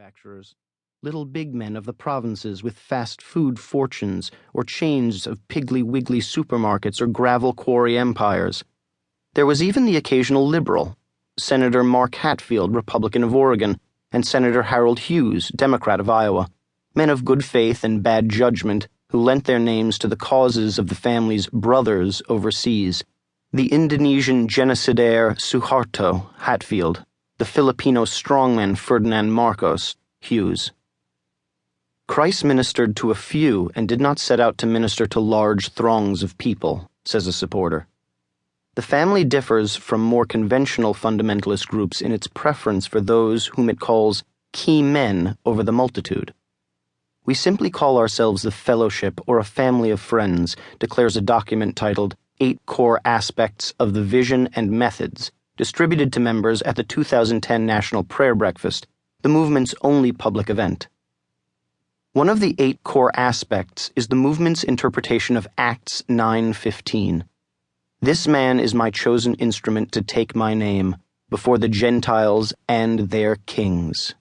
manufacturers, little big men of the provinces with fast food fortunes or chains of piggly wiggly supermarkets or gravel quarry empires. There was even the occasional liberal, Senator Mark Hatfield, Republican of Oregon, and Senator Harold Hughes, Democrat of Iowa, men of good faith and bad judgment who lent their names to the causes of the family's brothers overseas, the Indonesian genocidaire Suharto, Hatfield, the Filipino strongman Ferdinand Marcos, Hughes. Christ ministered to a few and did not set out to minister to large throngs of people, says a supporter. The family differs from more conventional fundamentalist groups in its preference for those whom it calls key men over the multitude. We simply call ourselves the Fellowship or a family of friends, declares a document titled 8 Core Aspects of the Vision and Methods, distributed to members at the 2010 National Prayer Breakfast, the movement's only public event. One of the 8 core aspects is the movement's interpretation of Acts 9:15. This man is my chosen instrument to take my name before the Gentiles and their kings.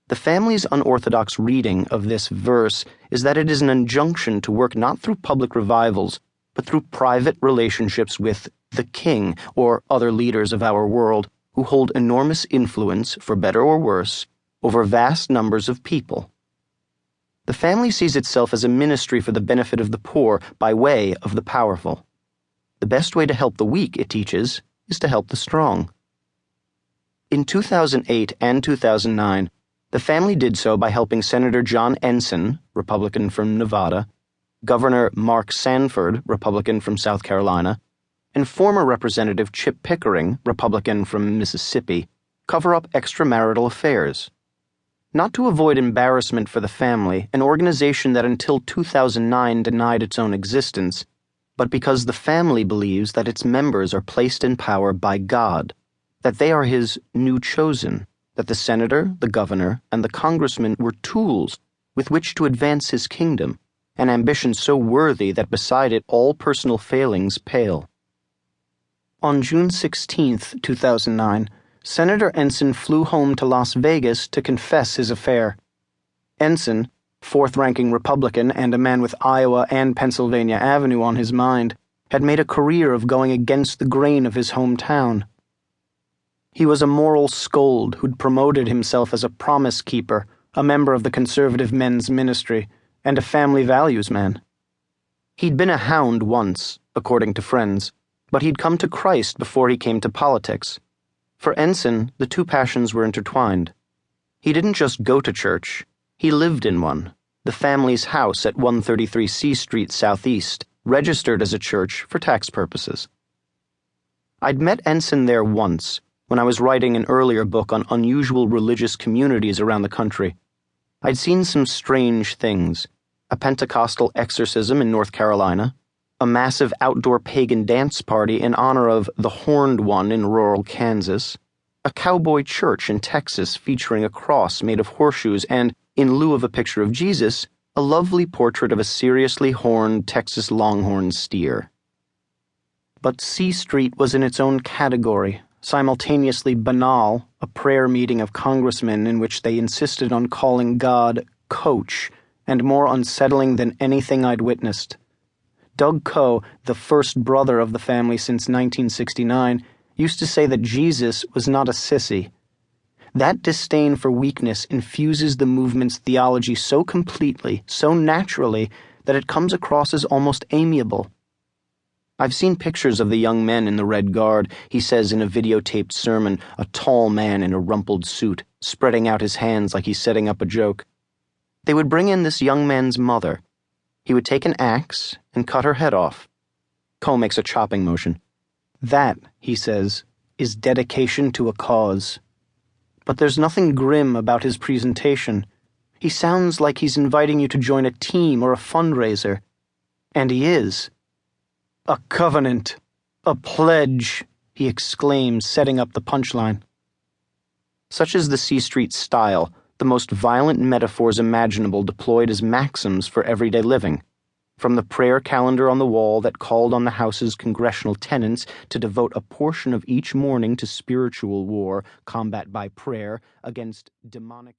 The family's unorthodox reading of this verse is that it is an injunction to work not through public revivals, but through private relationships with the king or other leaders of our world who hold enormous influence, for better or worse, over vast numbers of people. The family sees itself as a ministry for the benefit of the poor by way of the powerful. The best way to help the weak, it teaches, is to help the strong. In 2008 and 2009, the family did so by helping Senator John Ensign, Republican from Nevada, Governor Mark Sanford, Republican from South Carolina, and former Representative Chip Pickering, Republican from Mississippi, cover up extramarital affairs. Not to avoid embarrassment for the family, an organization that until 2009 denied its own existence, but because the family believes that its members are placed in power by God, that they are His new chosen, that the senator, the governor, and the congressman were tools with which to advance His kingdom, an ambition so worthy that beside it all personal failings pale. On June 16, 2009, Senator Ensign flew home to Las Vegas to confess his affair. Ensign, fourth-ranking Republican and a man with Iowa and Pennsylvania Avenue on his mind, had made a career of going against the grain of his hometown. He was a moral scold who'd promoted himself as a promise keeper, a member of the conservative men's ministry, and a family values man. He'd been a hound once, according to friends, but he'd come to Christ before he came to politics. For Ensign, the two passions were intertwined. He didn't just go to church. He lived in one, the family's house at 133 C Street Southeast, registered as a church for tax purposes. I'd met Ensign there once, when I was writing an earlier book on unusual religious communities around the country. I'd seen some strange things: a Pentecostal exorcism in North Carolina, a massive outdoor pagan dance party in honor of the Horned One in rural Kansas, a cowboy church in Texas featuring a cross made of horseshoes and, in lieu of a picture of Jesus, a lovely portrait of a seriously horned Texas Longhorn steer. But C Street was in its own category, simultaneously banal, a prayer meeting of congressmen in which they insisted on calling God Coach, and more unsettling than anything I'd witnessed. Doug Coe, the first brother of the family since 1969, used to say that Jesus was not a sissy. That disdain for weakness infuses the movement's theology so completely, so naturally, that it comes across as almost amiable. I've seen pictures of the young men in the Red Guard, he says in a videotaped sermon, a tall man in a rumpled suit, spreading out his hands like he's setting up a joke. They would bring in this young man's mother. He would take an axe and cut her head off. Coe makes a chopping motion. That, he says, is dedication to a cause. But there's nothing grim about his presentation. He sounds like he's inviting you to join a team or a fundraiser. And he is. A covenant, a pledge, he exclaims, setting up the punchline. Such is the C Street style, the most violent metaphors imaginable deployed as maxims for everyday living, from the prayer calendar on the wall that called on the House's congressional tenants to devote a portion of each morning to spiritual war, combat by prayer, against demonic